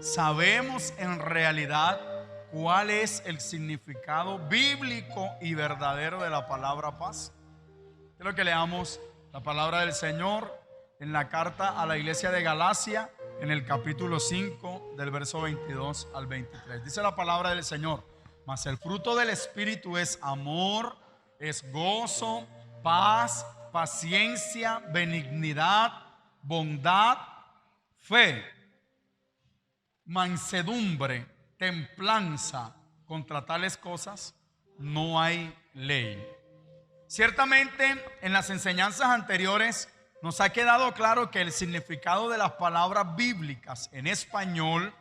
¿Sabemos en realidad cuál es el significado bíblico y verdadero de la palabra paz? Quiero que leamos la palabra del Señor en la carta a la iglesia de Galacia, en el capítulo 5, del verso 22 al 23. Dice la palabra del Señor: mas el fruto del Espíritu es amor, es gozo, paz, paciencia, benignidad, bondad, fe, mansedumbre, templanza. Contra tales cosas no hay ley. Ciertamente, en las enseñanzas anteriores nos ha quedado claro que el significado de las palabras bíblicas en español,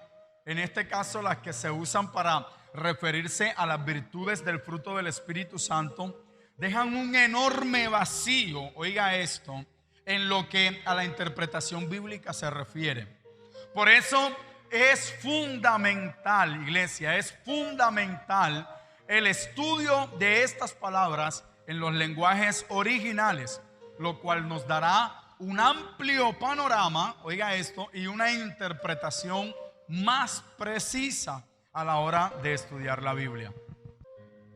en este caso las que se usan para referirse a las virtudes del fruto del Espíritu Santo, dejan un enorme vacío, oiga esto, en lo que a la interpretación bíblica se refiere. Por eso es fundamental, iglesia, es fundamental el estudio de estas palabras en los lenguajes originales, lo cual nos dará un amplio panorama, oiga esto, y una interpretación más precisa a la hora de estudiar la Biblia.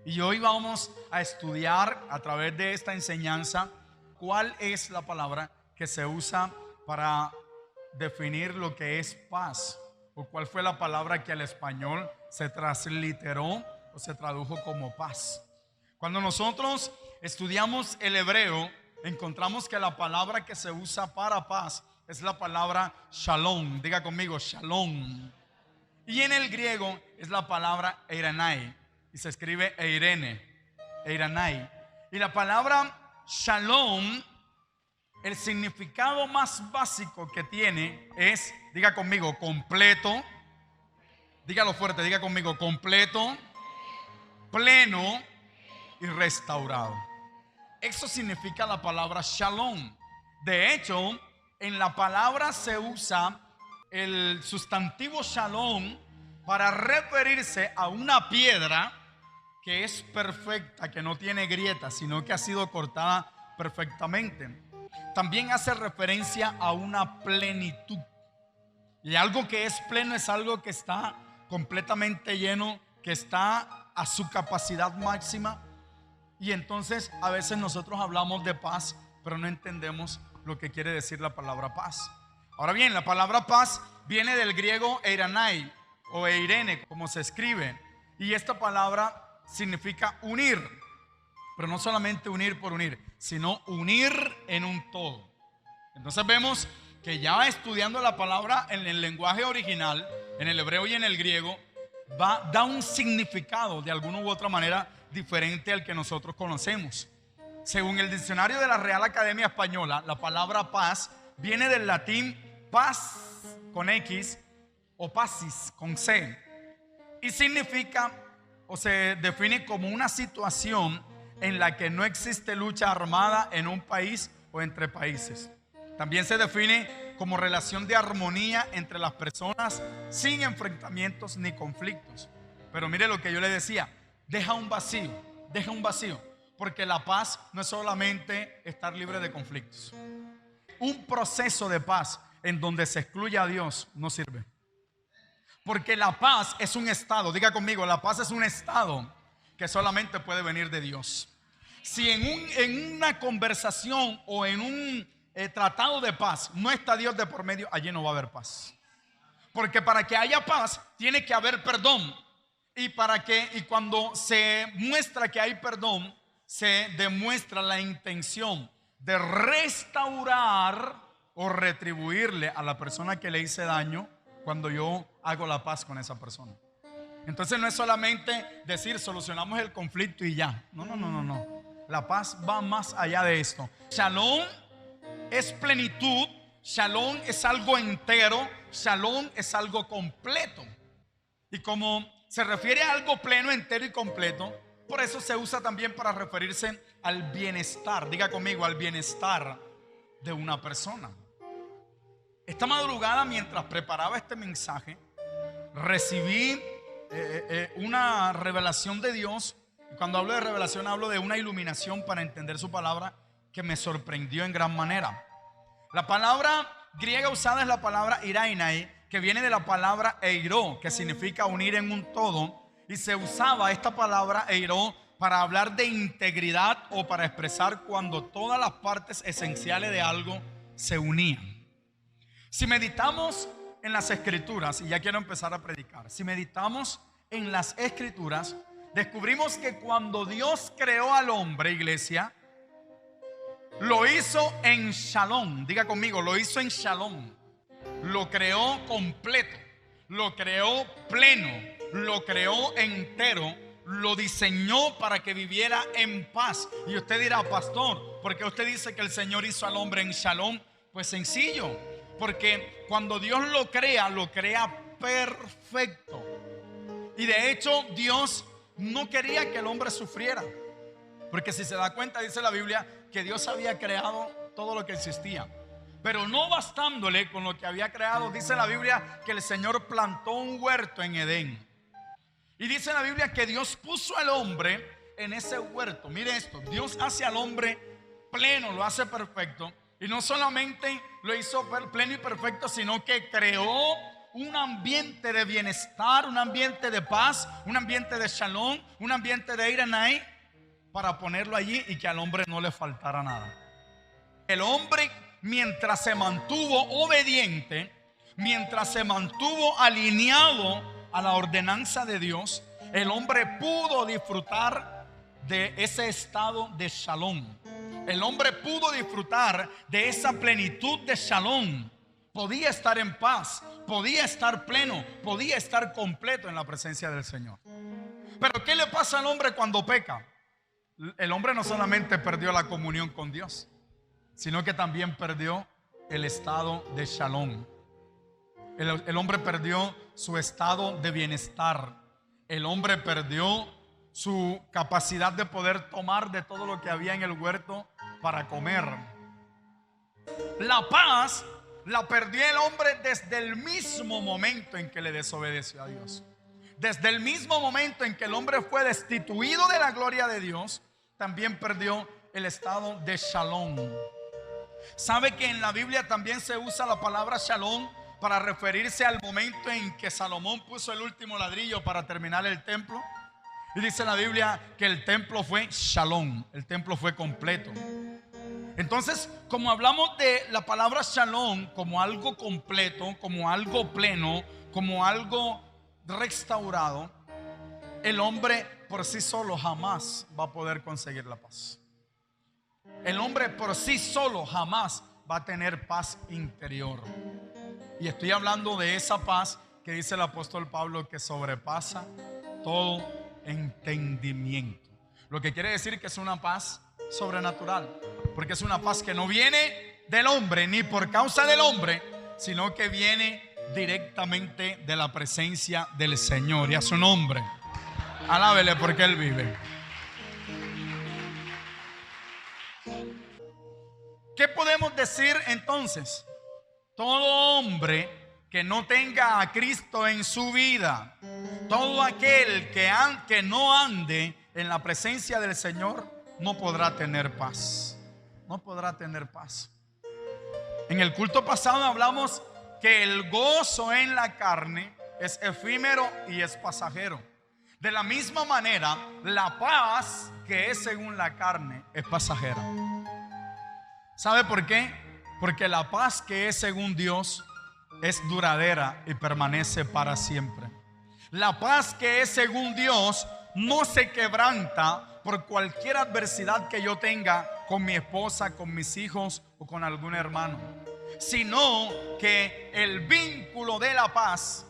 Y hoy vamos a estudiar a través de esta enseñanza cuál es la palabra que se usa para definir lo que es paz, o cuál fue la palabra que al español se transliteró o se tradujo como paz. Cuando nosotros estudiamos el hebreo, encontramos que la palabra que se usa para paz es la palabra shalom. Diga conmigo, shalom. Y en el griego es la palabra eiranai, y se escribe eirene, eiranai. Y la palabra shalom, el significado más básico que tiene es, diga conmigo, completo. Dígalo fuerte, diga conmigo, completo, pleno y restaurado. Eso significa la palabra shalom. De hecho, en la palabra se usa el sustantivo shalom para referirse a una piedra que es perfecta, que no tiene grietas, sino que ha sido cortada perfectamente. También hace referencia a una plenitud. Y algo que es pleno es algo que está completamente lleno, que está a su capacidad máxima. Y entonces a veces nosotros hablamos de paz, pero no entendemos lo que quiere decir la palabra paz. Ahora bien, la palabra paz viene del griego eiranai o eirene, como se escribe. Y esta palabra significa unir. Pero no solamente unir por unir, sino unir en un todo. Entonces vemos que ya estudiando la palabra en el lenguaje original, en el hebreo y en el griego, da un significado de alguna u otra manera diferente al que nosotros conocemos. Según el diccionario de la Real Academia Española, la palabra paz viene del latín paz con X o pacis con C, y significa o se define como una situación en la que no existe lucha armada en un país o entre países. También se define como relación de armonía entre las personas sin enfrentamientos ni conflictos. Pero mire lo que yo le decía, deja un vacío, porque la paz no es solamente estar libre de conflictos. Un proceso de paz en donde se excluye a Dios no sirve. Porque la paz es un estado, diga conmigo, la paz es un estado que solamente puede venir de Dios. Si en una conversación o en un tratado de paz no está Dios de por medio, allí no va a haber paz. Porque para que haya paz tiene que haber perdón. Y cuando se muestra que hay perdón, se demuestra la intención de restaurar o retribuirle a la persona que le hice daño cuando yo hago la paz con esa persona. Entonces no es solamente decir solucionamos el conflicto y ya. No. La paz va más allá de esto. Shalom es plenitud, shalom es algo entero, shalom es algo completo. Y como se refiere a algo pleno, entero y completo, por eso se usa también para referirse al bienestar. Diga conmigo, al bienestar de una persona. Esta madrugada, mientras preparaba este mensaje, recibí una revelación de Dios. Cuando hablo de revelación, hablo de una iluminación para entender su palabra que me sorprendió en gran manera. La palabra griega usada es la palabra irainai, que viene de la palabra eiró, que significa unir en un todo, y se usaba esta palabra eiró para hablar de integridad o para expresar cuando todas las partes esenciales de algo se unían. Si meditamos en las escrituras, y ya quiero empezar a predicar, si meditamos en las escrituras, descubrimos que cuando Dios creó al hombre, iglesia, lo hizo en shalom. Diga conmigo, lo hizo en shalom. Lo creó completo, lo creó pleno, lo creó entero, lo diseñó para que viviera en paz. Y usted dirá, pastor, ¿por qué usted dice que el Señor hizo al hombre en shalom? Pues sencillo, porque cuando Dios lo crea perfecto. Y de hecho Dios no quería que el hombre sufriera, porque si se da cuenta, dice la Biblia que Dios había creado todo lo que existía. Pero no bastándole con lo que había creado, dice la Biblia que el Señor plantó un huerto en Edén. Y dice la Biblia que Dios puso al hombre en ese huerto. Mire esto, Dios hace al hombre pleno, lo hace perfecto. Y no solamente lo hizo pleno y perfecto, sino que creó un ambiente de bienestar, un ambiente de paz, un ambiente de shalom, un ambiente de iranai, para ponerlo allí y que al hombre no le faltara nada. El hombre, mientras se mantuvo obediente, mientras se mantuvo alineado a la ordenanza de Dios, el hombre pudo disfrutar de ese estado de shalom. El hombre pudo disfrutar de esa plenitud de shalom. Podía estar en paz, podía estar pleno, podía estar completo en la presencia del Señor. Pero ¿qué le pasa al hombre cuando peca? El hombre no solamente perdió la comunión con Dios, sino que también perdió el estado de shalom. El hombre perdió su estado de bienestar. El hombre perdió su capacidad de poder tomar de todo lo que había en el huerto para comer. La paz la perdió el hombre desde el mismo momento en que le desobedeció a Dios. Desde el mismo momento en que el hombre fue destituido de la gloria de Dios, también perdió el estado de shalom. ¿Sabe que en la Biblia también se usa la palabra shalom para referirse al momento en que Salomón puso el último ladrillo para terminar el templo? Y dice la Biblia que el templo fue shalom, el templo fue completo. Entonces, como hablamos de la palabra shalom como algo completo, como algo pleno, como algo restaurado, el hombre por sí solo jamás va a poder conseguir la paz. El hombre por sí solo jamás va a tener paz interior. Y estoy hablando de esa paz que dice el apóstol Pablo que sobrepasa todo entendimiento. Lo que quiere decir que es una paz sobrenatural, porque es una paz que no viene del hombre ni por causa del hombre, sino que viene directamente de la presencia del Señor. Y a su nombre, alábele porque Él vive. ¿Qué podemos decir entonces? Todo hombre que no tenga a Cristo en su vida, todo aquel que no ande en la presencia del Señor, no podrá tener paz. No podrá tener paz. En el culto pasado hablamos que el gozo en la carne es efímero y es pasajero. De la misma manera, la paz que es según la carne es pasajera. ¿Sabe por qué? Porque la paz que es según Dios es duradera y permanece para siempre. La paz que es según Dios no se quebranta por cualquier adversidad que yo tenga con mi esposa, con mis hijos o con algún hermano, sino que el vínculo de la paz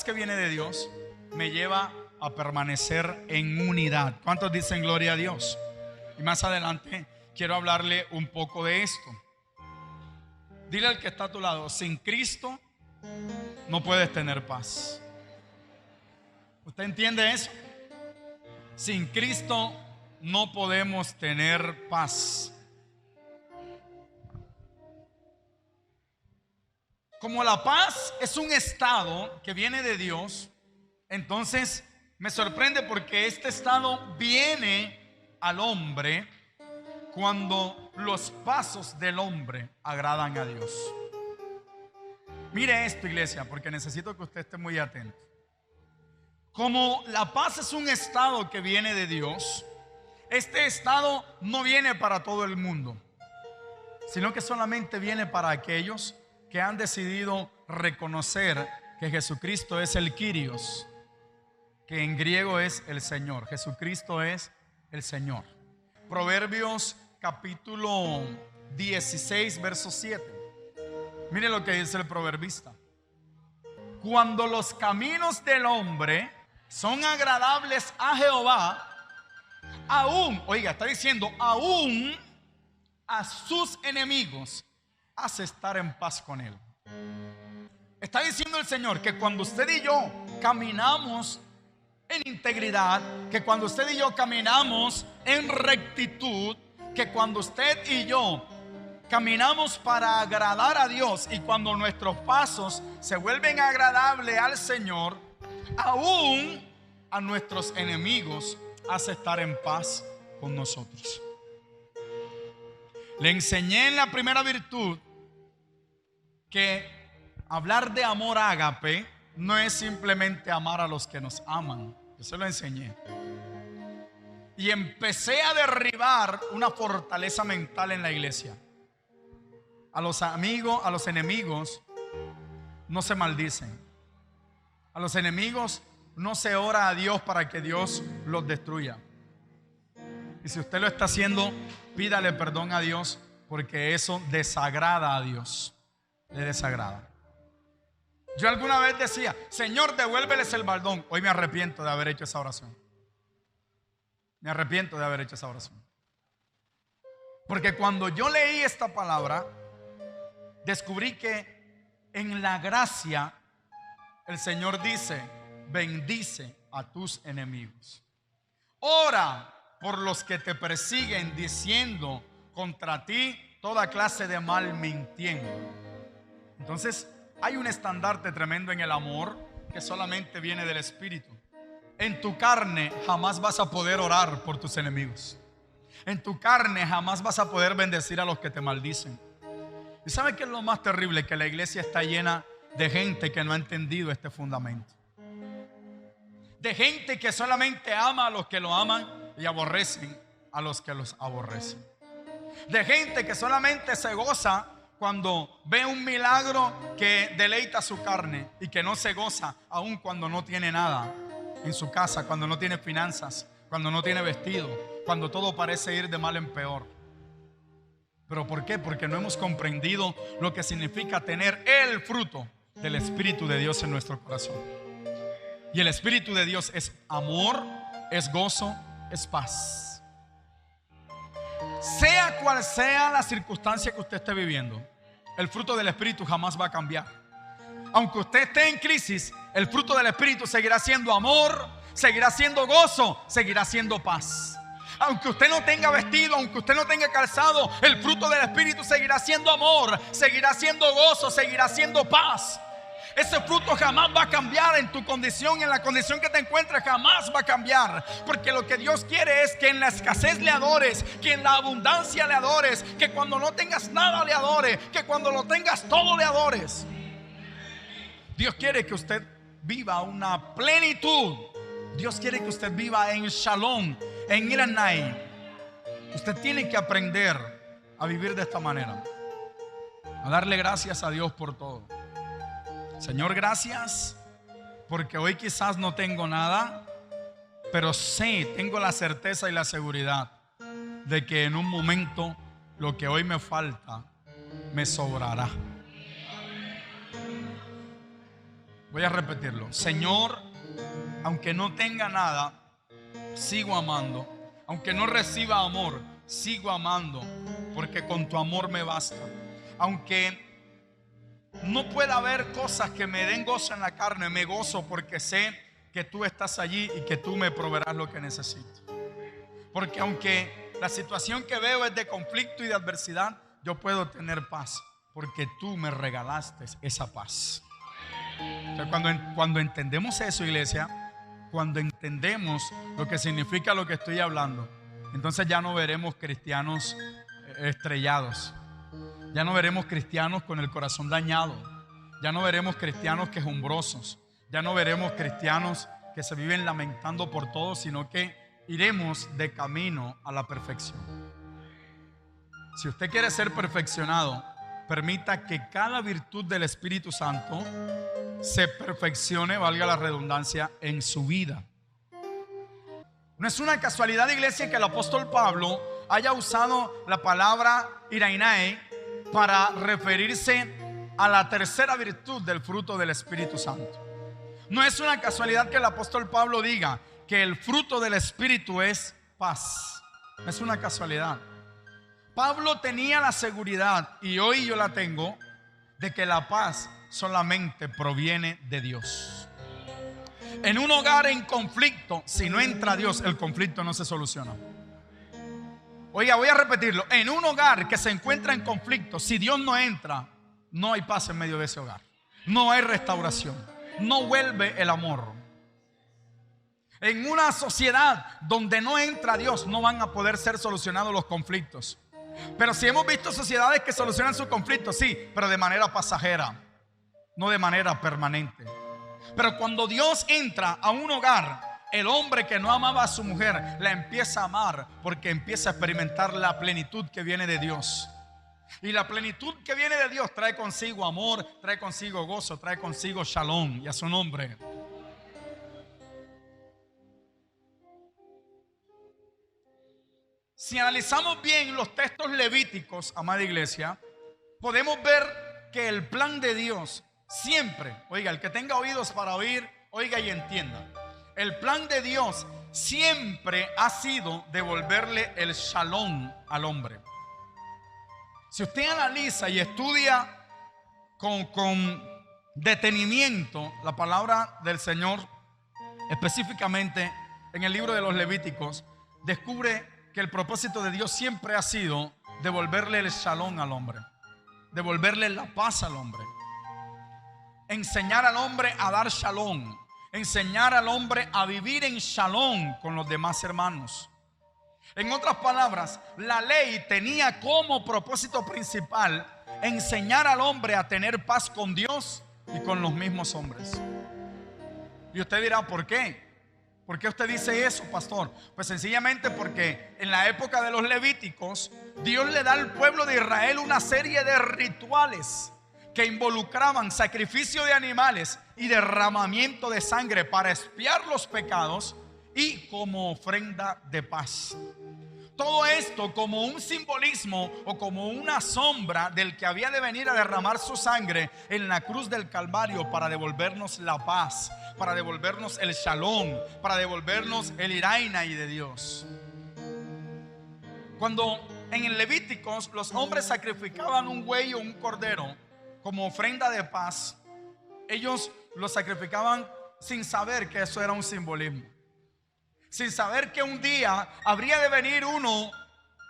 que viene de Dios, me lleva a permanecer en unidad. ¿Cuántos dicen gloria a Dios? Y más adelante quiero hablarle un poco de esto. Dile al que está a tu lado: sin Cristo no puedes tener paz. ¿Usted entiende eso? Sin Cristo no podemos tener paz. Como la paz es un estado que viene de Dios, entonces me sorprende porque este estado viene al hombre cuando los pasos del hombre agradan a Dios. Mire esto, iglesia, porque necesito que usted esté muy atento. Como la paz es un estado que viene de Dios, este estado no viene para todo el mundo, sino que solamente viene para aquellos que han decidido reconocer que Jesucristo es el Kyrios, que en griego es el Señor. Jesucristo es el Señor. Proverbios capítulo 16, verso 7. Mire lo que dice el proverbista. Cuando los caminos del hombre son agradables a Jehová, aún, oiga, está diciendo, aún a sus enemigos hace estar en paz con él. Está diciendo el Señor que cuando usted y yo caminamos en integridad, que cuando usted y yo caminamos en rectitud, que cuando usted y yo caminamos para agradar a Dios y cuando nuestros pasos se vuelven agradables al Señor, aún a nuestros enemigos hace estar en paz con nosotros. Le enseñé en la primera virtud que hablar de amor ágape no es simplemente amar a los que nos aman. Yo se lo enseñé. Y empecé a derribar una fortaleza mental en la iglesia. A los amigos, a los enemigos no se maldicen. A los enemigos no se ora a Dios para que Dios los destruya. Y si usted lo está haciendo, pídale perdón a Dios, porque eso desagrada a Dios. Le desagrada. Yo alguna vez decía: Señor, devuélveles el baldón. Hoy me arrepiento de haber hecho esa oración. Me arrepiento de haber hecho esa oración. Porque cuando yo leí esta palabra, descubrí que en la gracia el Señor dice: bendice a tus enemigos. Ora por los que te persiguen, diciendo contra ti toda clase de mal mintiendo. Entonces hay un estandarte tremendo en el amor que solamente viene del Espíritu. En tu carne jamás vas a poder orar por tus enemigos. En tu carne jamás vas a poder bendecir a los que te maldicen. ¿Y sabe qué es lo más terrible? Que la iglesia está llena de gente que no ha entendido este fundamento. De gente que solamente ama a los que lo aman y aborrecen a los que los aborrecen. De gente que solamente se goza cuando ve un milagro que deleita su carne y que no se goza aun cuando no tiene nada en su casa, cuando no tiene finanzas, cuando no tiene vestido, cuando todo parece ir de mal en peor. ¿Pero por qué? Porque no hemos comprendido lo que significa tener el fruto del Espíritu de Dios en nuestro corazón. Y el Espíritu de Dios es amor, es gozo, es paz. Sea cual sea la circunstancia que usted esté viviendo, el fruto del Espíritu jamás va a cambiar. Aunque usted esté en crisis, el fruto del Espíritu seguirá siendo amor, seguirá siendo gozo, seguirá siendo paz. Aunque usted no tenga vestido, aunque usted no tenga calzado, el fruto del Espíritu seguirá siendo amor, seguirá siendo gozo, seguirá siendo paz. Ese fruto jamás va a cambiar en tu condición, en la condición que te encuentres, jamás va a cambiar. Porque lo que Dios quiere es que en la escasez le adores, que en la abundancia le adores, que cuando no tengas nada le adores, que cuando lo tengas todo le adores. Dios quiere que usted viva una plenitud. Dios quiere que usted viva en Shalom, en Iranai. Usted tiene que aprender a vivir de esta manera, a darle gracias a Dios por todo. Señor, gracias porque hoy quizás no tengo nada, pero sí tengo la certeza y la seguridad de que en un momento lo que hoy me falta me sobrará. Voy a repetirlo. Señor, aunque no tenga nada, sigo amando. Aunque no reciba amor, sigo amando, porque con tu amor me basta. Aunque no pueda haber cosas que me den gozo en la carne, me gozo porque sé que tú estás allí y que tú me proveerás lo que necesito. Porque aunque la situación que veo es de conflicto y de adversidad, yo puedo tener paz porque tú me regalaste esa paz. Entonces, cuando entendemos eso, iglesia, cuando entendemos lo que significa lo que estoy hablando, entonces ya no veremos cristianos estrellados. Ya no veremos cristianos con el corazón dañado. Ya no veremos cristianos quejumbrosos. Ya no veremos cristianos que se viven lamentando por todo, sino que iremos de camino a la perfección. Si usted quiere ser perfeccionado, permita que cada virtud del Espíritu Santo se perfeccione, valga la redundancia, en su vida. No es una casualidad, iglesia, que el apóstol Pablo haya usado la palabra irainae para referirse a la tercera virtud del fruto del Espíritu Santo. No es una casualidad que el apóstol Pablo diga que el fruto del Espíritu es paz. No es una casualidad. Pablo tenía la seguridad, y hoy yo la tengo, de que la paz solamente proviene de Dios. En un hogar en conflicto, si no entra Dios, el conflicto no se soluciona. Oiga, voy a repetirlo. En un hogar que se encuentra en conflicto, si Dios no entra, no hay paz en medio de ese hogar. No hay restauración. No vuelve el amor. En una sociedad donde no entra Dios, no van a poder ser solucionados los conflictos. Pero si hemos visto sociedades que solucionan sus conflictos, sí, pero de manera pasajera, no de manera permanente. Pero cuando Dios entra a un hogar, el hombre que no amaba a su mujer la empieza a amar, porque empieza a experimentar la plenitud que viene de Dios. Y la plenitud que viene de Dios trae consigo amor, trae consigo gozo, trae consigo shalom, y a su nombre. Si analizamos bien los textos levíticos, amada iglesia, podemos ver que el plan de Dios siempre, oiga, el que tenga oídos para oír, oiga y entienda. El plan de Dios siempre ha sido devolverle el shalom al hombre. Si usted analiza y estudia con detenimiento la palabra del Señor, específicamente en el libro de los Levíticos, descubre que el propósito de Dios siempre ha sido devolverle el shalom al hombre, devolverle la paz al hombre, enseñar al hombre a dar shalom, enseñar al hombre a vivir en shalom con los demás hermanos. En otras palabras, la ley tenía como propósito principal enseñar al hombre a tener paz con Dios y con los mismos hombres. Y usted dirá, ¿por qué? ¿Por qué usted dice eso, pastor? Pues sencillamente porque en la época de los Levíticos, Dios le da al pueblo de Israel una serie de rituales que involucraban sacrificio de animales y derramamiento de sangre para expiar los pecados y como ofrenda de paz. Todo esto como un simbolismo o como una sombra del que había de venir a derramar su sangre en la cruz del Calvario para devolvernos la paz, para devolvernos el shalom, para devolvernos el irainai de Dios. Cuando en el Levíticos los hombres sacrificaban un buey o un cordero como ofrenda de paz, ellos lo sacrificaban sin saber que eso era un simbolismo, sin saber que un día habría de venir uno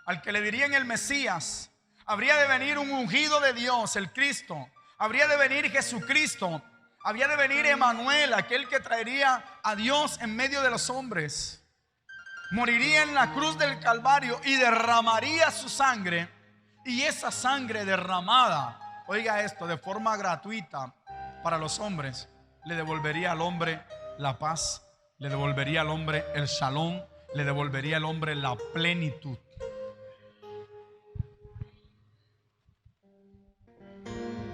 al que le dirían el Mesías, habría de venir un ungido de Dios, el Cristo, habría de venir Jesucristo, había de venir Emanuel, aquel que traería a Dios en medio de los hombres. Moriría en la cruz del Calvario y derramaría su sangre, y esa sangre derramada, oiga esto, de forma gratuita para los hombres, le devolvería al hombre la paz, le devolvería al hombre el shalom, le devolvería al hombre la plenitud.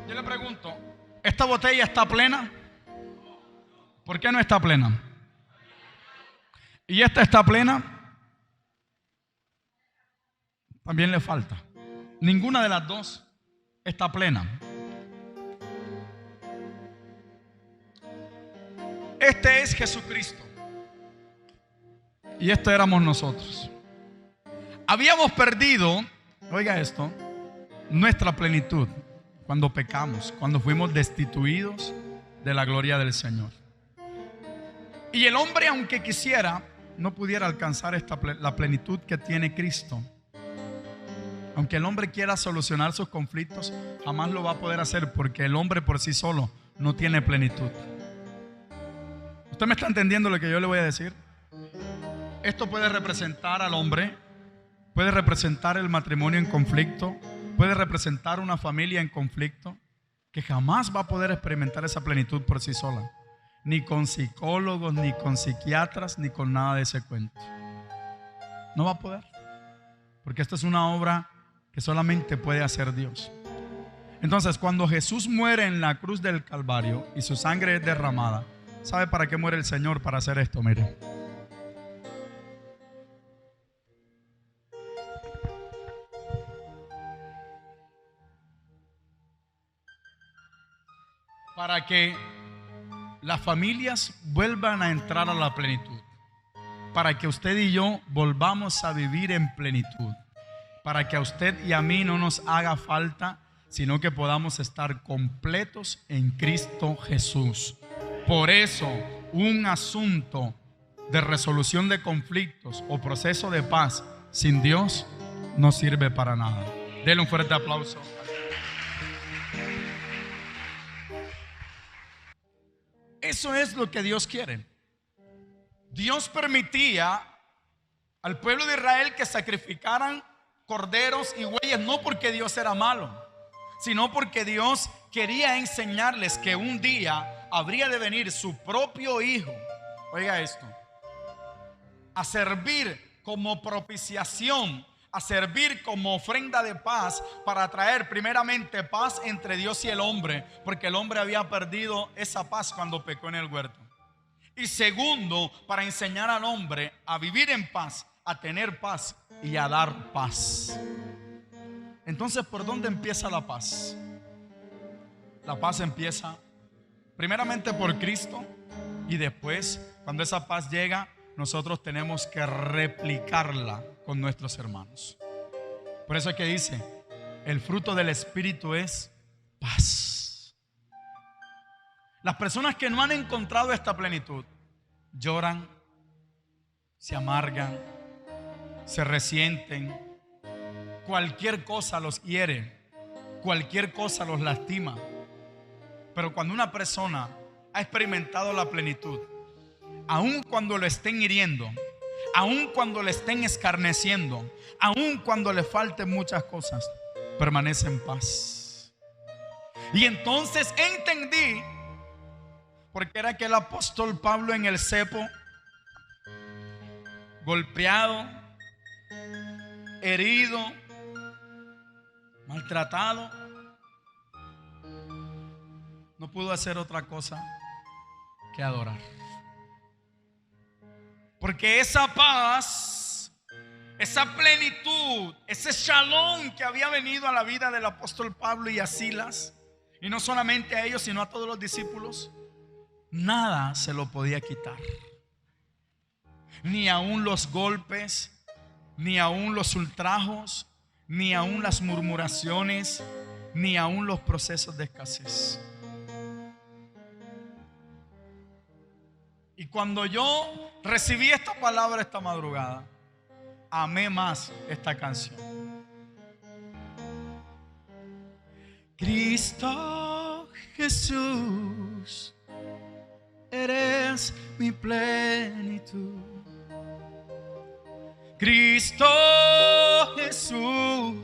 Yo le pregunto, ¿esta botella está plena? ¿Por qué no está plena? ¿Y esta está plena? También le falta. Ninguna de las dos está plena. Este es Jesucristo. Y esto éramos nosotros. Habíamos perdido, oiga esto, nuestra plenitud cuando pecamos, cuando fuimos destituidos de la gloria del Señor. Y el hombre, aunque quisiera, no pudiera alcanzar la plenitud que tiene Cristo. Aunque el hombre quiera solucionar sus conflictos, jamás lo va a poder hacer, porque el hombre por sí solo no tiene plenitud. ¿Usted me está entendiendo lo que yo le voy a decir? Esto puede representar al hombre, puede representar el matrimonio en conflicto, puede representar una familia en conflicto, que jamás va a poder experimentar esa plenitud por sí sola. Ni con psicólogos, ni con psiquiatras, ni con nada de ese cuento. No va a poder. Porque esta es una obra que solamente puede hacer Dios. Entonces, cuando Jesús muere en la cruz del Calvario y su sangre es derramada, ¿sabe para qué muere el Señor? Para hacer esto, mire. Para que las familias vuelvan a entrar a la plenitud. Para que usted y yo volvamos a vivir en plenitud. Para que a usted y a mí no nos haga falta, sino que podamos estar completos en Cristo Jesús. Por eso, un asunto de resolución de conflictos o proceso de paz sin Dios no sirve para nada. Denle un fuerte aplauso. Eso es lo que Dios quiere. Dios permitía al pueblo de Israel que sacrificaran corderos y bueyes, no porque Dios era malo, sino porque Dios quería enseñarles que un día habría de venir su propio Hijo, oiga esto, a servir como propiciación, a servir como ofrenda de paz, para traer primeramente paz entre Dios y el hombre, porque el hombre había perdido esa paz cuando pecó en el huerto. Y segundo, para enseñar al hombre a vivir en paz, a tener paz y a dar paz. Entonces, ¿por dónde empieza la paz? La paz empieza primeramente por Cristo, y después, cuando esa paz llega, nosotros tenemos que replicarla con nuestros hermanos. Por eso es que dice, el fruto del Espíritu es paz. Las personas que no han encontrado esta plenitud lloran, se amargan, se resienten, cualquier cosa los hiere, cualquier cosa los lastima. Pero cuando una persona ha experimentado la plenitud, aun cuando lo estén hiriendo, aun cuando le estén escarneciendo, aun cuando le falten muchas cosas, permanece en paz. Y entonces entendí por qué era que el apóstol Pablo en el cepo, golpeado, herido, maltratado, no pudo hacer otra cosa que adorar. Porque esa paz, esa plenitud, ese shalom que había venido a la vida del apóstol Pablo y a Silas, y no solamente a ellos, sino a todos los discípulos, nada se lo podía quitar. Ni aun los golpes, ni aun los ultrajos, ni aun las murmuraciones, ni aun los procesos de escasez. Y cuando yo recibí esta palabra esta madrugada, amé más esta canción. Cristo Jesús, eres mi plenitud. Cristo Jesús,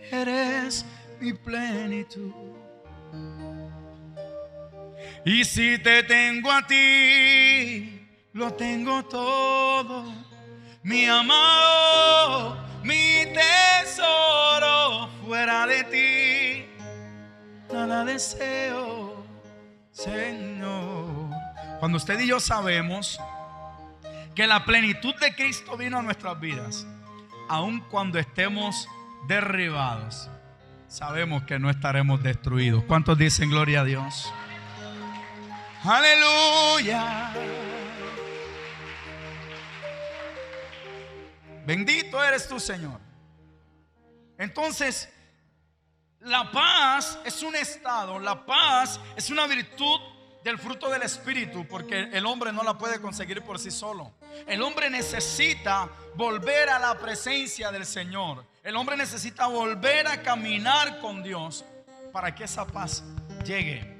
eres mi plenitud. Y si te tengo a ti, lo tengo todo, mi amado, mi tesoro. Fuera de ti, nada deseo, Señor. Cuando usted y yo sabemos que la plenitud de Cristo vino a nuestras vidas, aun cuando estemos derribados, sabemos que no estaremos destruidos. ¿Cuántos dicen gloria a Dios? Aleluya. Bendito eres tú, Señor. Entonces, la paz es un estado, la paz es una virtud del fruto del Espíritu, porque el hombre no la puede conseguir por sí solo. El hombre necesita volver a la presencia del Señor. El hombre necesita volver a caminar con Dios para que esa paz llegue,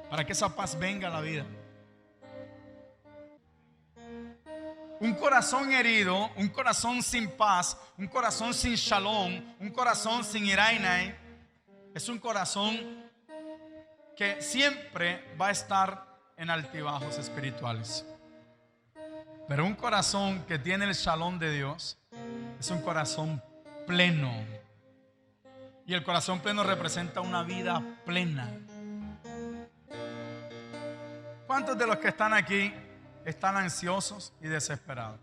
para que esa paz venga a la vida. Un corazón herido, un corazón sin paz, un corazón sin shalom, un corazón sin irainai, es un corazón que siempre va a estar en altibajos espirituales. Pero un corazón que tiene el shalom de Dios es un corazón pleno. Y el corazón pleno representa una vida plena. ¿Cuántos de los que están aquí están ansiosos y desesperados?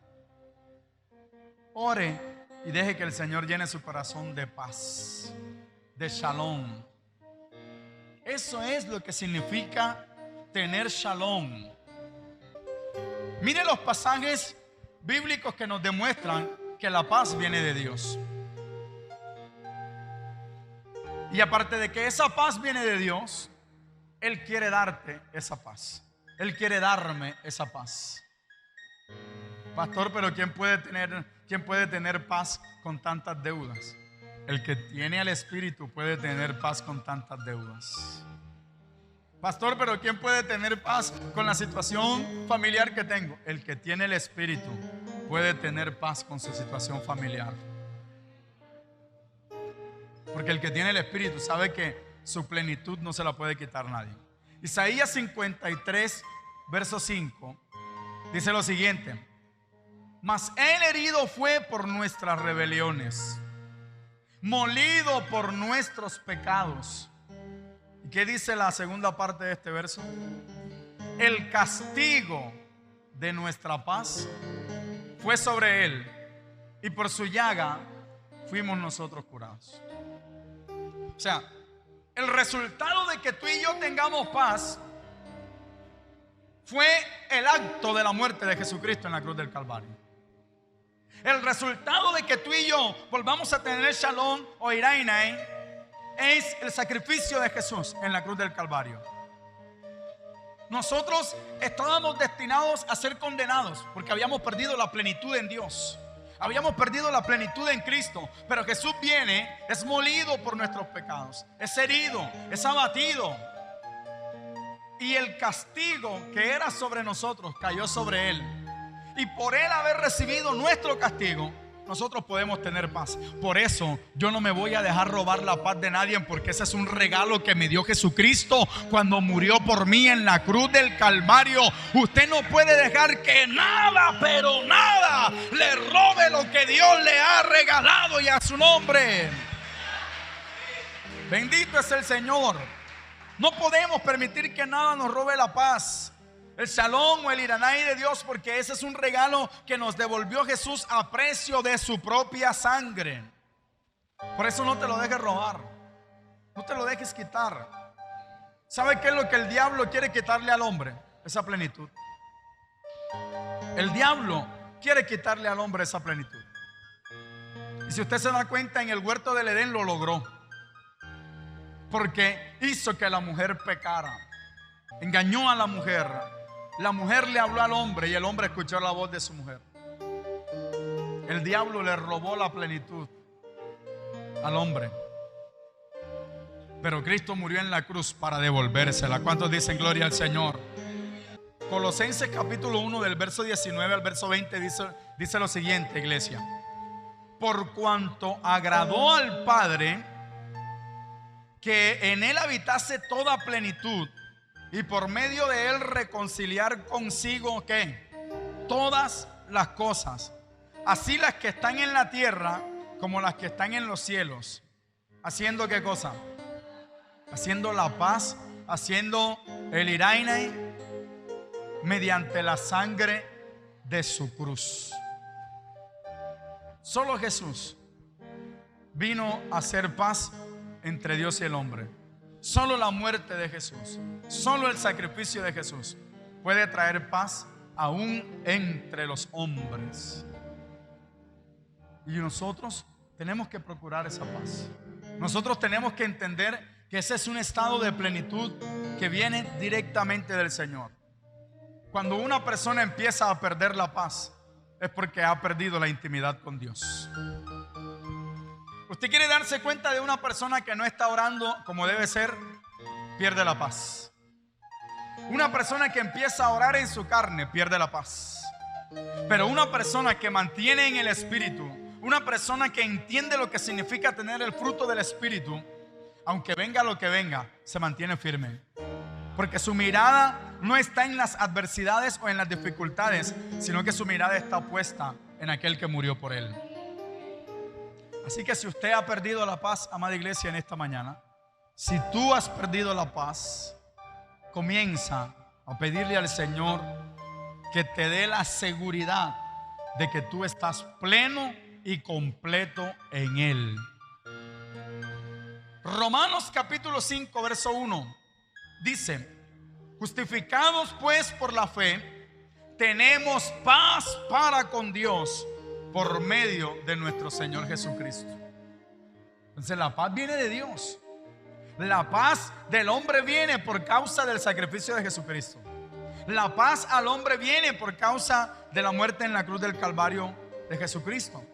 Ore y deje que el Señor llene su corazón de paz, de shalom. Eso es lo que significa tener shalom. Mire los pasajes bíblicos que nos demuestran que la paz viene de Dios. Y aparte de que esa paz viene de Dios, Él quiere darte esa paz. Él quiere darme esa paz. Pastor, pero ¿quién puede tener paz con tantas deudas? El que tiene al Espíritu puede tener paz con tantas deudas. Pastor, pero ¿quién puede tener paz con la situación familiar que tengo? El que tiene el Espíritu puede tener paz con su situación familiar. Porque el que tiene el Espíritu sabe que su plenitud no se la puede quitar nadie. Isaías 53, verso 5, dice lo siguiente: mas Él herido fue por nuestras rebeliones, molido por nuestros pecados. ¿Y qué dice la segunda parte de este verso? El castigo de nuestra paz fue sobre Él, y por su llaga fuimos nosotros curados. O sea, el resultado de que tú y yo tengamos paz fue el acto de la muerte de Jesucristo en la cruz del Calvario. El resultado de que tú y yo volvamos a tener shalom o irainai es el sacrificio de Jesús en la cruz del Calvario. Nosotros estábamos destinados a ser condenados porque habíamos perdido la plenitud en Dios. Habíamos perdido la plenitud en Cristo. Pero Jesús viene, es molido por nuestros pecados, es herido, es abatido. Y el castigo que era sobre nosotros cayó sobre Él. Y por Él haber recibido nuestro castigo, nosotros podemos tener paz. Por eso yo no me voy a dejar robar la paz de nadie, porque ese es un regalo que me dio Jesucristo cuando murió por mí en la cruz del Calvario. Usted no puede dejar que nada, pero nada, le robe lo que Dios le ha regalado, y a su nombre. Bendito es el Señor. No podemos permitir que nada nos robe la paz, el shalom o el irainai de Dios, porque ese es un regalo que nos devolvió Jesús a precio de su propia sangre. Por eso no te lo dejes robar, no te lo dejes quitar. ¿Sabe qué es lo que el diablo quiere quitarle al hombre? Esa plenitud. El diablo quiere quitarle al hombre esa plenitud. Y si usted se da cuenta, en el huerto del Edén lo logró, porque hizo que la mujer pecara, engañó a la mujer. La mujer le habló al hombre y el hombre escuchó la voz de su mujer. El diablo le robó la plenitud al hombre, pero Cristo murió en la cruz para devolvérsela. ¿Cuántos dicen gloria al Señor? Colosenses capítulo 1 del verso 19 al verso 20 dice lo siguiente, iglesia: por cuanto agradó al Padre que en Él habitase toda plenitud, y por medio de Él reconciliar consigo, ¿qué? Todas las cosas, así las que están en la tierra como las que están en los cielos. ¿Haciendo qué cosa? Haciendo la paz, haciendo el irainai mediante la sangre de su cruz. Solo Jesús vino a hacer paz entre Dios y el hombre. Solo la muerte de Jesús, solo el sacrificio de Jesús puede traer paz aún entre los hombres. Y nosotros tenemos que procurar esa paz. Nosotros tenemos que entender que ese es un estado de plenitud que viene directamente del Señor. Cuando una persona empieza a perder la paz, es porque ha perdido la intimidad con Dios. Usted quiere darse cuenta de una persona que no está orando como debe ser, pierde la paz. Una persona que empieza a orar en su carne, pierde la paz. Pero una persona que mantiene en el Espíritu, una persona que entiende lo que significa tener el fruto del Espíritu, aunque venga lo que venga, se mantiene firme. Porque su mirada no está en las adversidades o en las dificultades, sino que su mirada está puesta en aquel que murió por él. Así que si usted ha perdido la paz, amada iglesia, en esta mañana, si tú has perdido la paz, comienza a pedirle al Señor que te dé la seguridad de que tú estás pleno y completo en Él. Romanos capítulo 5 verso 1 dice: justificados pues por la fe, tenemos paz para con Dios por medio de nuestro Señor Jesucristo. Entonces la paz viene de Dios. La paz del hombre viene por causa del sacrificio de Jesucristo. La paz al hombre viene por causa de la muerte en la cruz del Calvario de Jesucristo.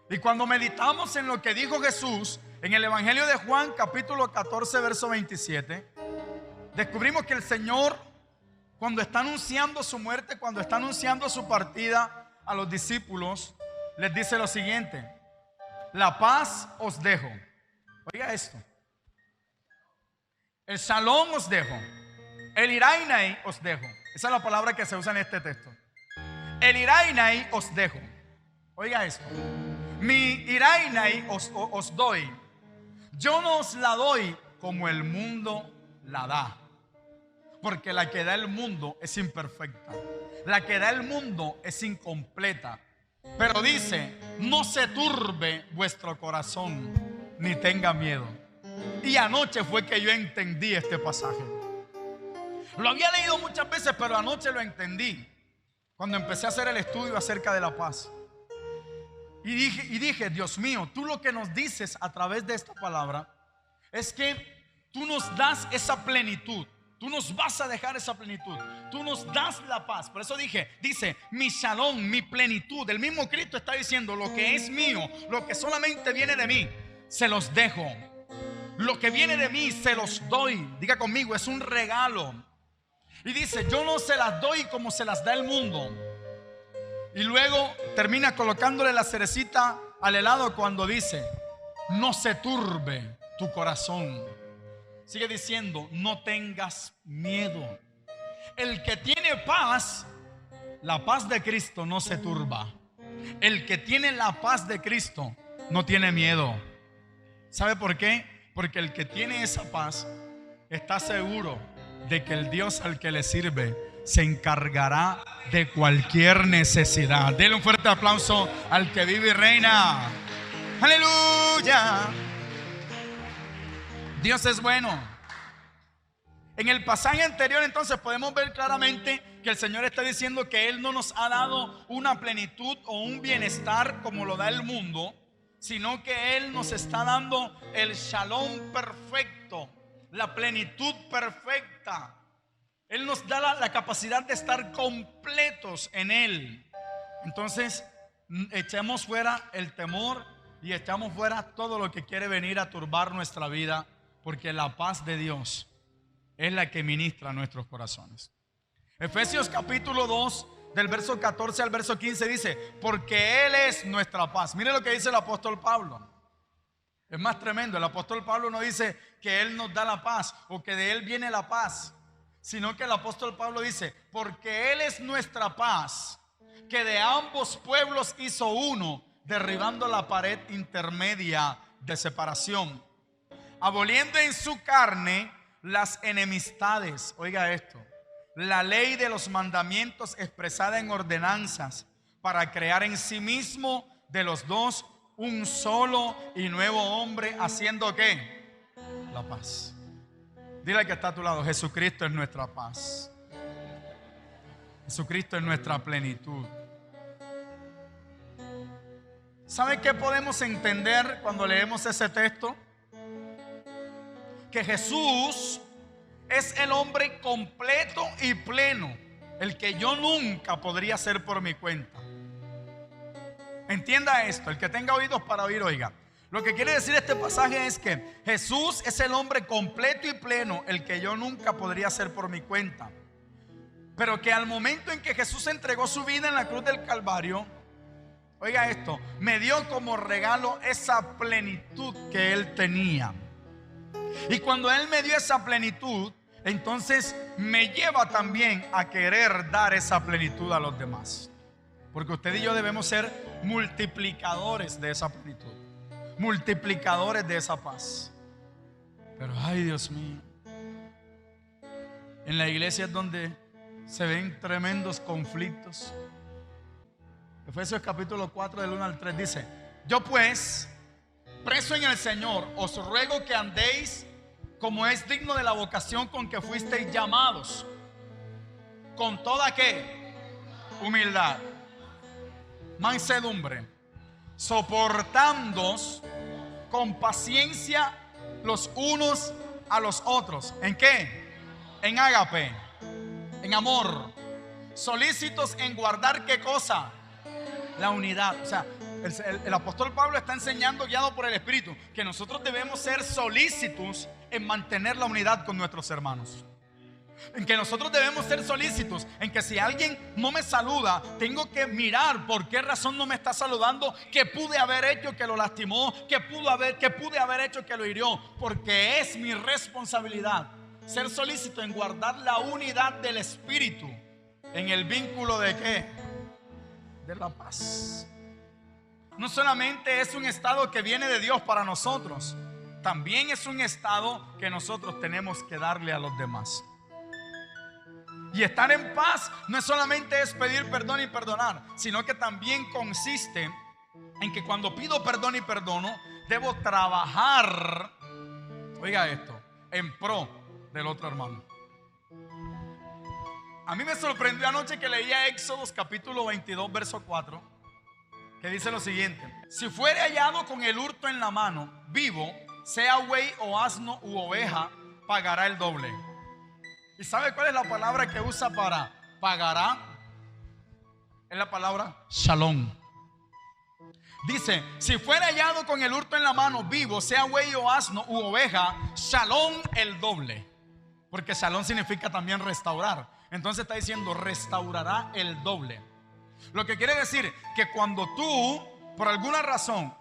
Y cuando meditamos en lo que dijo Jesús en el Evangelio de Juan capítulo 14 verso 27, descubrimos que el Señor, cuando está anunciando su muerte, cuando está anunciando su partida a los discípulos, les dice lo siguiente: la paz os dejo. Oiga esto: el shalom os dejo, el irainai os dejo. Esa es la palabra que se usa en este texto. El irainai os dejo. Oiga esto: mi irainai os doy. Yo no os la doy como el mundo la da. Porque la que da el mundo es imperfecta. La que da el mundo es incompleta. Pero dice: no se turbe vuestro corazón, ni tenga miedo. Y anoche fue que yo entendí este pasaje. Lo había leído muchas veces, pero anoche lo entendí cuando empecé a hacer el estudio acerca de la paz. Y dije, Dios mío, tú lo que nos dices a través de esta palabra es que tú nos das esa plenitud. Tú nos vas a dejar esa plenitud. Tú nos das la paz. Por eso dice mi shalom, mi plenitud. El mismo Cristo está diciendo: lo que es mío, lo que solamente viene de mí, se los dejo. Lo que viene de mí se los doy. Diga conmigo, es un regalo. Y dice: yo no se las doy como se las da el mundo. Y luego termina colocándole la cerecita al helado cuando dice: no se turbe tu corazón. Sigue diciendo: no tengas miedo. El que tiene paz, la paz de Cristo no se turba. El que tiene la paz de Cristo no tiene miedo. ¿Sabe por qué? Porque el que tiene esa paz está seguro de que el Dios al que le sirve se encargará de cualquier necesidad. Denle un fuerte aplauso al que vive y reina. Aleluya. Dios es bueno. En el pasaje anterior entonces podemos ver claramente que el Señor está diciendo que Él no nos ha dado una plenitud o un bienestar como lo da el mundo, sino que Él nos está dando el shalom perfecto, la plenitud perfecta. Él nos da la capacidad de estar completos en Él. Entonces echemos fuera el temor y echamos fuera todo lo que quiere venir a turbar nuestra vida, porque la paz de Dios es la que ministra nuestros corazones. Efesios capítulo 2 del verso 14 al verso 15 dice: porque Él es nuestra paz. Mire lo que dice el apóstol Pablo. Es más tremendo. El apóstol Pablo no dice que Él nos da la paz o que de Él viene la paz, sino que el apóstol Pablo dice: porque Él es nuestra paz, que de ambos pueblos hizo uno, derribando la pared intermedia de separación, aboliendo en su carne las enemistades. Oiga esto: la ley de los mandamientos expresada en ordenanzas, para crear en sí mismo de los dos un solo y nuevo hombre, haciendo ¿qué? La paz. Dile al que está a tu lado: Jesucristo es nuestra paz. Jesucristo es nuestra plenitud. ¿Sabe qué podemos entender cuando leemos ese texto? Que Jesús es el hombre completo y pleno, el que yo nunca podría ser por mi cuenta. Entienda esto, el que tenga oídos para oír, oiga. Lo que quiere decir este pasaje es que Jesús es el hombre completo y pleno, el que yo nunca podría ser por mi cuenta. Pero que al momento en que Jesús entregó su vida en la cruz del Calvario, oiga esto, me dio como regalo esa plenitud que Él tenía. Y cuando Él me dio esa plenitud, entonces me lleva también a querer dar esa plenitud a los demás. Porque usted y yo debemos ser multiplicadores de esa plenitud, multiplicadores de esa paz. Pero ay, Dios mío, en la iglesia es donde se ven tremendos conflictos. Efesios capítulo 4 del 1 al 3 dice: yo pues, preso en el Señor, os ruego que andéis como es digno de la vocación con que fuisteis llamados, con toda ¿qué? Humildad, mansedumbre, soportándoos con paciencia los unos a los otros. ¿En qué? En ágape, en amor, solícitos en guardar ¿qué cosa? La unidad. O sea, el apóstol Pablo está enseñando, guiado por el Espíritu, que nosotros debemos ser solícitos en mantener la unidad con nuestros hermanos. En que nosotros debemos ser solícitos en que si alguien no me saluda, tengo que mirar por qué razón no me está saludando, qué pude haber hecho que lo lastimó, qué pude haber hecho que lo hirió, porque es mi responsabilidad ser solícito en guardar la unidad del Espíritu en el vínculo de ¿qué? De la paz. No solamente es un estado que viene de Dios para nosotros, también es un estado que nosotros tenemos que darle a los demás. Y estar en paz no es solamente es pedir perdón y perdonar, sino que también consiste en que cuando pido perdón y perdono, debo trabajar, oiga esto, en pro del otro hermano. A mí me sorprendió anoche que leía Éxodos capítulo 22 verso 4, que dice lo siguiente: si fuere hallado con el hurto en la mano, vivo, sea buey o asno u oveja, pagará el doble. ¿Y sabe cuál es la palabra que usa para pagará? Es la palabra shalom. Dice: si fuera hallado con el hurto en la mano, vivo, sea buey o asno u oveja, shalom el doble. Porque shalom significa también restaurar. Entonces está diciendo: restaurará el doble. Lo que quiere decir que cuando tú, por alguna razón,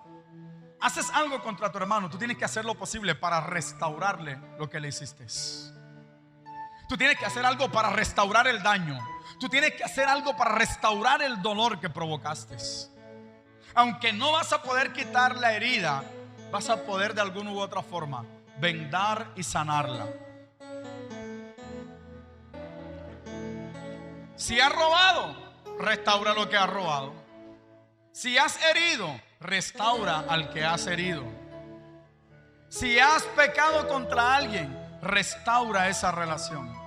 haces algo contra tu hermano, tú tienes que hacer lo posible para restaurarle lo que le hiciste. Tú tienes que hacer algo para restaurar el daño. Tú tienes que hacer algo para restaurar el dolor que provocaste. Aunque no vas a poder quitar la herida, vas a poder de alguna u otra forma vendar y sanarla. Si has robado, restaura lo que has robado. Si has herido, restaura al que has herido. Si has pecado contra alguien, restaura esa relación.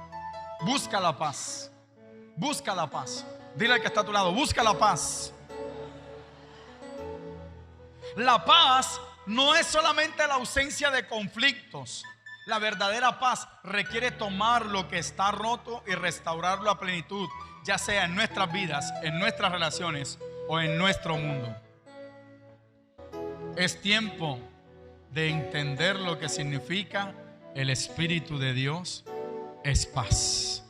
Busca la paz. Busca la paz. Dile al que está a tu lado: busca la paz. La paz no es solamente la ausencia de conflictos. La verdadera paz requiere tomar lo que está roto y restaurarlo a plenitud, ya sea en nuestras vidas, en nuestras relaciones o en nuestro mundo. Es tiempo de entender lo que significa el Espíritu de Dios es paz.